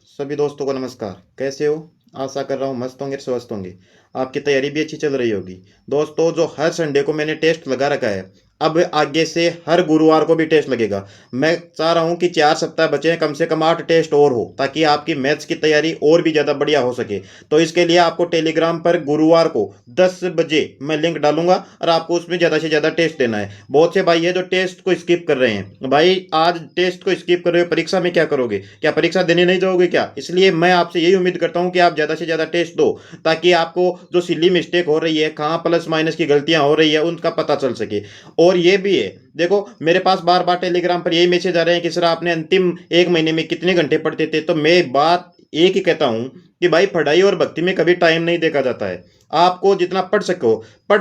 सभी दोस्तों को नमस्कार। कैसे हो? आशा कर रहा हूँ मस्त होंगे, स्वस्थ होंगे। आपकी तैयारी भी अच्छी चल रही होगी। दोस्तों, जो हर संडे को मैंने टेस्ट लगा रखा है, अब आगे से हर गुरुवार को भी टेस्ट लगेगा। मैं चाह रहा हूँ कि 4 सप्ताह बचे हैं, कम से कम 8 टेस्ट और हो, ताकि आपकी मैथ्स की तैयारी और भी ज़्यादा बढ़िया हो सके। तो इसके लिए आपको टेलीग्राम पर गुरुवार को 10 बजे मैं लिंक डालूंगा और आपको उसमें ज़्यादा से ज़्यादा टेस्ट देना है। बहुत से भाई है जो टेस्ट को स्किप कर रहे हैं। भाई, आज टेस्ट को स्किप कर रहे हो, परीक्षा में क्या करोगे? क्या परीक्षा देने नहीं जाओगे क्या? इसलिए मैं आपसे यही उम्मीद करता हूँ कि आप ज़्यादा से ज़्यादा टेस्ट दो, ताकि आपको जो सिली मिस्टेक हो रही है, कहाँ प्लस माइनस की गलतियां हो रही है, उनका पता चल सके। और ये भी है, देखो, मेरे पास बार बार टेलीग्राम पर यही मैसेज आ रहे हैं कि सर आपने अंतिम 1 महीने में कितने घंटे पढ़ते थे। तो मैं बात एक ही कहता हूँ कि भाई, पढ़ाई और भक्ति में कभी टाइम नहीं देखा जाता है। आपको जितना पढ़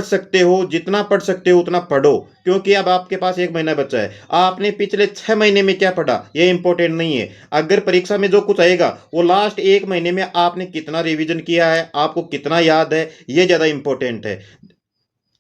सकते हो, जितना पढ़ सकते हो उतना पढ़ो, क्योंकि अब आपके पास 1 महीना बचा है। आपने पिछले 6 महीने में क्या पढ़ा ये इंपॉर्टेंट नहीं है। अगर परीक्षा में जो कुछ आएगा वो लास्ट 1 महीने में आपने कितना रिवीजन किया है, आपको कितना याद है, ये ज़्यादा इंपॉर्टेंट है।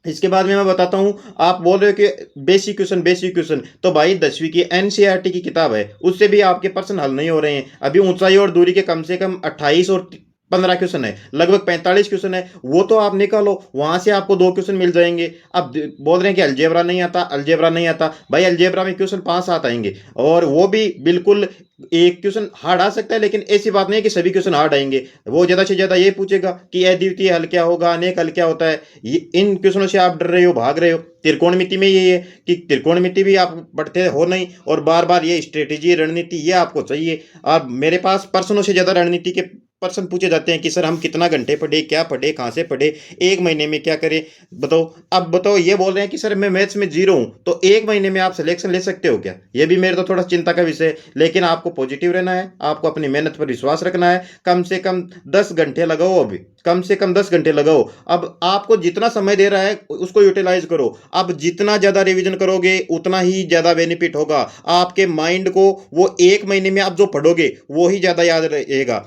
इसके बाद में मैं बताता हूँ। आप बोल रहे हो कि बेसिक क्वेश्चन, तो भाई 10वीं की एनसीईआरटी की किताब है, उससे भी आपके प्रश्न हल नहीं हो रहे हैं। अभी ऊंचाई और दूरी के कम से कम 28 और 15 क्वेश्चन है, लगभग 45 क्वेश्चन है। वो तो आप निकालो, वहां से आपको 2 क्वेश्चन मिल जाएंगे। अब बोल रहे हैं कि अलजेब्रा नहीं आता, अलजेब्रा नहीं आता। भाई, अलजेब्रा में क्वेश्चन 5 7 आएंगे, और वो भी बिल्कुल एक क्वेश्चन हार्ड आ सकता है, लेकिन ऐसी बात नहीं है कि सभी क्वेश्चन हार्ड आएंगे। वो ज्यादा से ज्यादा ये पूछेगा कि अद्वितीय हल क्या होगा, अनेक हल क्या होता है। ये इन क्वेश्चनों से आप डर रहे हो, भाग रहे हो। त्रिकोणमिति में ये है कि त्रिकोणमिति भी आप पढ़ते हो नहीं, और बार बार ये स्ट्रेटेजी रणनीति ये आपको चाहिए। आप मेरे पास प्रश्नों से ज्यादा रणनीति के प्रश्न पूछे जाते हैं कि सर हम कितना घंटे पढ़े, क्या पढ़े, कहाँ से पढ़े, 1 महीने में क्या करें, बताओ। अब बताओ, ये बोल रहे हैं कि सर मैं मैथ्स में जीरो हूं, तो 1 महीने में आप सिलेक्शन ले सकते हो क्या? ये भी मेरे तो थोड़ा चिंता का विषय है। लेकिन आपको पॉजिटिव रहना है, आपको अपनी मेहनत पर विश्वास रखना है। कम से कम 10 घंटे लगाओ, अभी कम से कम 10 घंटे लगाओ। अब आपको जितना समय दे रहा है उसको यूटिलाइज करो। अब जितना ज्यादा रिवीजन करोगे उतना ही ज्यादा बेनिफिट होगा आपके माइंड को। वो 1 महीने में आप जो पढ़ोगे वो ही ज्यादा याद रहेगा।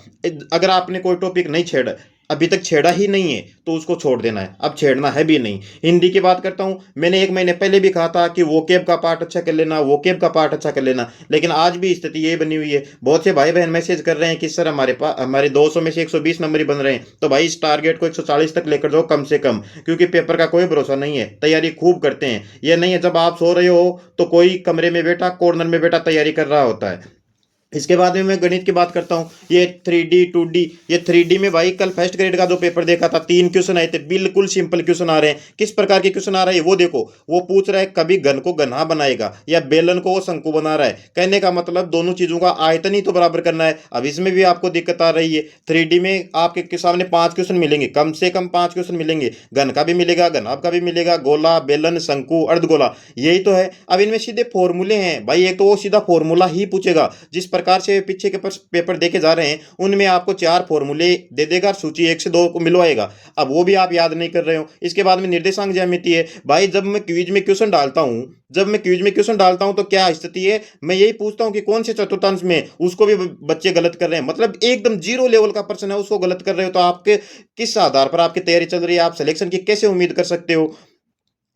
अगर आपने कोई टॉपिक नहीं छेड़ा, अभी तक छेड़ा ही नहीं है, तो उसको छोड़ देना है। अब छेड़ना है भी नहीं। हिंदी की बात करता हूं, मैंने 1 महीने पहले भी कहा था कि वोकेब का पार्ट अच्छा कर लेना, वोकेब का पार्ट अच्छा कर लेना, लेकिन आज भी स्थिति यही बनी हुई है। बहुत से भाई बहन मैसेज कर रहे हैं कि सर हमारे पास हमारे 200 में से 120 नंबर ही बन रहे हैं। तो भाई, इस टारगेट को 140 तक लेकर जाओ कम से कम, क्योंकि पेपर का कोई भरोसा नहीं है। तैयारी खूब करते हैं, यह नहीं है जब आप सो रहे हो तो कोई कमरे में बैठा, कॉर्नर में बैठा तैयारी कर रहा होता है। इसके बाद में मैं गणित की बात करता हूँ। ये 3D 2D, ये 3D में भाई कल फर्स्ट ग्रेड का जो पेपर देखा था, 3 क्वेश्चन आए थे, बिल्कुल सिंपल क्वेश्चन आ रहे हैं। किस प्रकार के क्वेश्चन आ रहे हैं वो देखो। वो पूछ रहा है कभी घन को घना बनाएगा, या बेलन को वो शंकु बना रहा है। कहने का मतलब दोनों चीजों का आयतन ही तो बराबर करना है। अब इसमें भी आपको दिक्कत आ रही है। 3D में आपके सामने 5 क्वेश्चन मिलेंगे, कम से कम 5 क्वेश्चन मिलेंगे। घन का भी मिलेगा, घनाभ का भी मिलेगा, गोला, बेलन, शंकु, अर्धगोला, यही तो है। अब इनमें सीधे फॉर्मूले हैं भाई, एक तो वो सीधा फॉर्मूला ही पूछेगा। जिस प्रकार से पीछे के पेपर देखे जा रहे हैं, उनमें आपको 4 फॉर्मूले दे देगा, सूची 1 से 2 को मिलवाएगा। अब वो भी आप याद नहीं कर रहे हो। इसके बाद में निर्देशांक ज्यामिति है भाई। जब मैं क्विज में क्वेश्चन डालता हूं तो क्या स्थिति है, मैं यही पूछता हूं कि कौन से चतुर्थांश में, उसको भी बच्चे गलत कर रहे हैं। मतलब एकदम जीरो लेवल का प्रश्न है, उसको गलत कर रहे हो। तो आपके किस आधार पर आपकी तैयारी चल रही है? आप सिलेक्शन की कैसे उम्मीद कर सकते हो?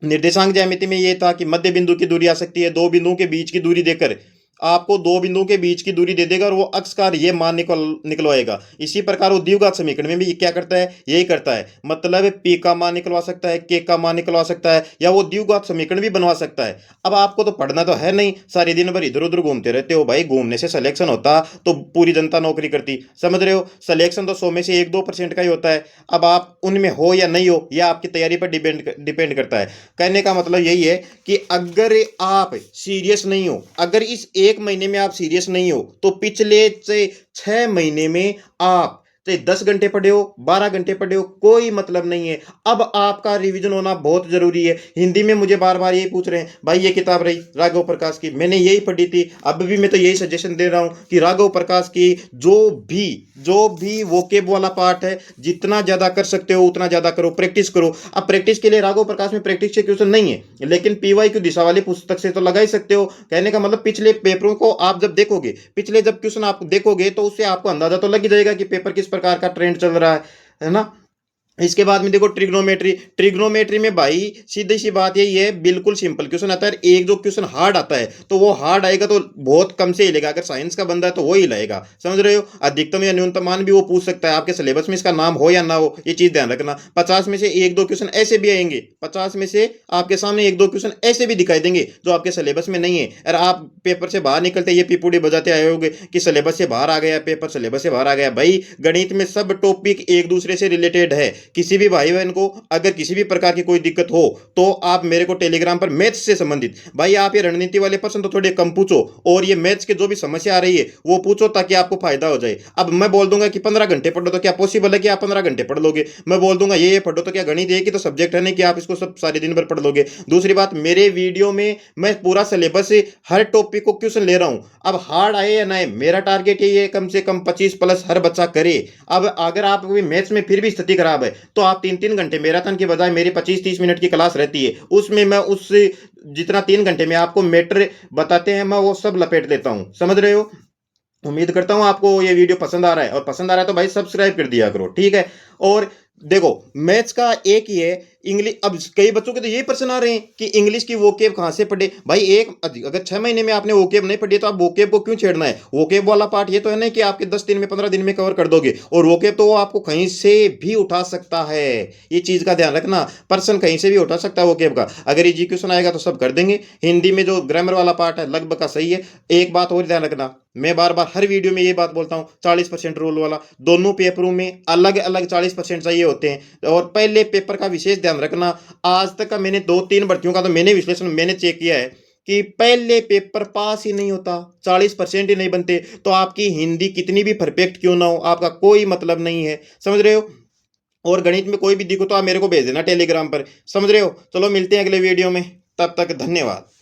निर्देशांक ज्यामिति में यह था कि मध्य बिंदु की दूरी आ सकती है, 2 बिंदुओं के बीच की दूरी देकर आपको 2 बिंदुओं के बीच की दूरी दे देगा, और वो अक्स का ये मान निकलवाएगा। इसी प्रकार वो द्विघात समीकरण में भी क्या करता है, यही करता है। मतलब पी का मान निकलवा सकता है, के का मान निकलवा सकता है, या वो द्विघात समीकरण भी बनवा सकता है। अब आपको तो पढ़ना तो है नहीं, सारे दिन भर इधर उधर घूमते रहते हो। भाई, घूमने से सिलेक्शन होता तो पूरी जनता नौकरी करती, समझ रहे हो? सिलेक्शन तो 100 में से 1 2% का ही होता है। अब आप उनमें हो या नहीं हो, यह आपकी तैयारी पर डिपेंड करता है। कहने का मतलब यही है कि अगर आप सीरियस नहीं हो, अगर इस 1 महीने में आप सीरियस नहीं हो, तो पिछले से 6 महीने में आप चाहे 10 घंटे पढ़े हो, 12 घंटे पढ़े हो, कोई मतलब नहीं है। अब आपका रिवीजन होना बहुत जरूरी है। हिंदी में मुझे बार बार यही पूछ रहे हैं, भाई ये किताब रही राघव प्रकाश की, मैंने यही पढ़ी थी। अब भी मैं तो यही सजेशन दे रहा हूं कि राघव प्रकाश की भी जो भी वोकेब वाला पार्ट है, जितना ज्यादा कर सकते हो उतना ज्यादा करो, प्रैक्टिस करो। अब प्रैक्टिस के लिए राघव प्रकाश में प्रैक्टिस के क्वेश्चन नहीं है, लेकिन पीवाई की दिशा वाली पुस्तक से तो लगा ही सकते हो। कहने का मतलब पिछले पेपरों को आप जब देखोगे, पिछले जब क्वेश्चन आप देखोगे, तो उससे आपको अंदाजा तो लग ही जाएगा कि पेपर किस प्रकार का ट्रेंड चल रहा है ना? इसके बाद में देखो ट्रिग्नोमेट्री। ट्रिग्नोमेट्री में भाई सीधी सी बात यही है, बिल्कुल सिंपल क्वेश्चन आता है। एक जो क्वेश्चन हार्ड आता है तो वो हार्ड आएगा तो बहुत कम से ही लेगा, अगर साइंस का बंदा है तो वो ही लाएगा, समझ रहे हो। अधिकतम या न्यूनतम मान भी वो पूछ सकता है, आपके सिलेबस में इसका नाम हो या ना हो, ये चीज ध्यान रखना। 50 में से एक दो क्वेश्चन ऐसे भी आएंगे, 50 में से आपके सामने एक दो क्वेश्चन ऐसे भी दिखाई देंगे जो आपके सिलेबस में नहीं है। और आप पेपर से बाहर निकलते ये पीपूड़ी बजाते आए होगे कि सिलेबस से बाहर आ गया, पेपर सिलेबस से बाहर आ गया। भाई गणित में सब टॉपिक एक दूसरे से रिलेटेड है। किसी भी भाई बहन को अगर किसी भी प्रकार की कोई दिक्कत हो तो आप मेरे को टेलीग्राम पर मैथ्स से संबंधित, भाई आप ये रणनीति वाले प्रश्न तो थोड़े कम पूछो, और ये मैथ्स के जो भी समस्या आ रही है वो पूछो, ताकि आपको फायदा हो जाए। अब मैं बोल दूंगा कि 15 घंटे पढ़ो तो क्या पॉसिबल है कि आप 15 घंटे पढ़ लोगे? मैं बोल दूंगा ये पढ़ो तो क्या गणित एक ही तो सब्जेक्ट है नहीं कि आप इसको सब सारे दिन भर पढ़ लोगे? दूसरी बात, मेरे वीडियो में मैं पूरा सिलेबस से हर टॉपिक को क्वेश्चन ले रहा हूं। अब हार्ड आए या ना आए, मेरा टारगेट यही है कम से कम 25 प्लस हर बच्चा करे। अब अगर आप मैथ्स में फिर भी स्थिति खराब है तो आप 3-3 घंटे मैराथन के बजाय मेरी 25-30 मिनट की क्लास रहती है, उसमें मैं उससे जितना 3 घंटे में आपको मैटर बताते हैं मैं वो सब लपेट देता हूं, समझ रहे हो। उम्मीद करता हूं आपको ये वीडियो पसंद आ रहा है, और पसंद आ रहा है तो भाई सब्सक्राइब कर दिया करो, ठीक है। और देखो मैथ्स का एक ही है, इंग्लिश। अब कई बच्चों के तो यही प्रश्न आ रहे हैं कि इंग्लिश की वोकेब कहां से पढ़े। भाई एक अगर 6 महीने में आपने वोकेब नहीं पढ़ी तो आप वोकेब को क्यों छेड़ना है? वोकेब वाला पार्ट ये तो है ना कि आपके 10 दिन में 15 दिन में कवर कर दोगे, और वोकेब तो वो आपको कहीं से भी उठा सकता है। ये चीज का ध्यान रखना, पर्सन कहीं से भी उठा सकता है वोकेब का। अगर एजुकेशन आएगा तो सब कर देंगे। हिंदी में जो ग्रामर वाला पार्ट है लगभग का सही है। एक बात और ध्यान रखना, मैं बार बार हर वीडियो में ये बात बोलता हूँ, 40% रूल वाला, दोनों पेपरों में अलग अलग 40% चाहिए होते हैं। और पहले पेपर का विशेष ध्यान रखना। आज तक का मैंने 2-3 भर्तियों का तो मैंने विश्लेषण मैंने चेक किया है कि पहले पेपर पास ही नहीं होता, 40% ही नहीं बनते, तो आपकी हिंदी कितनी भी परफेक्ट क्यों ना हो, आपका कोई मतलब नहीं है, समझ रहे हो। और गणित में कोई भी दिक्कत तो आप मेरे को भेज देना टेलीग्राम पर, समझ रहे हो। चलो मिलते हैं अगले वीडियो में, तब तक धन्यवाद।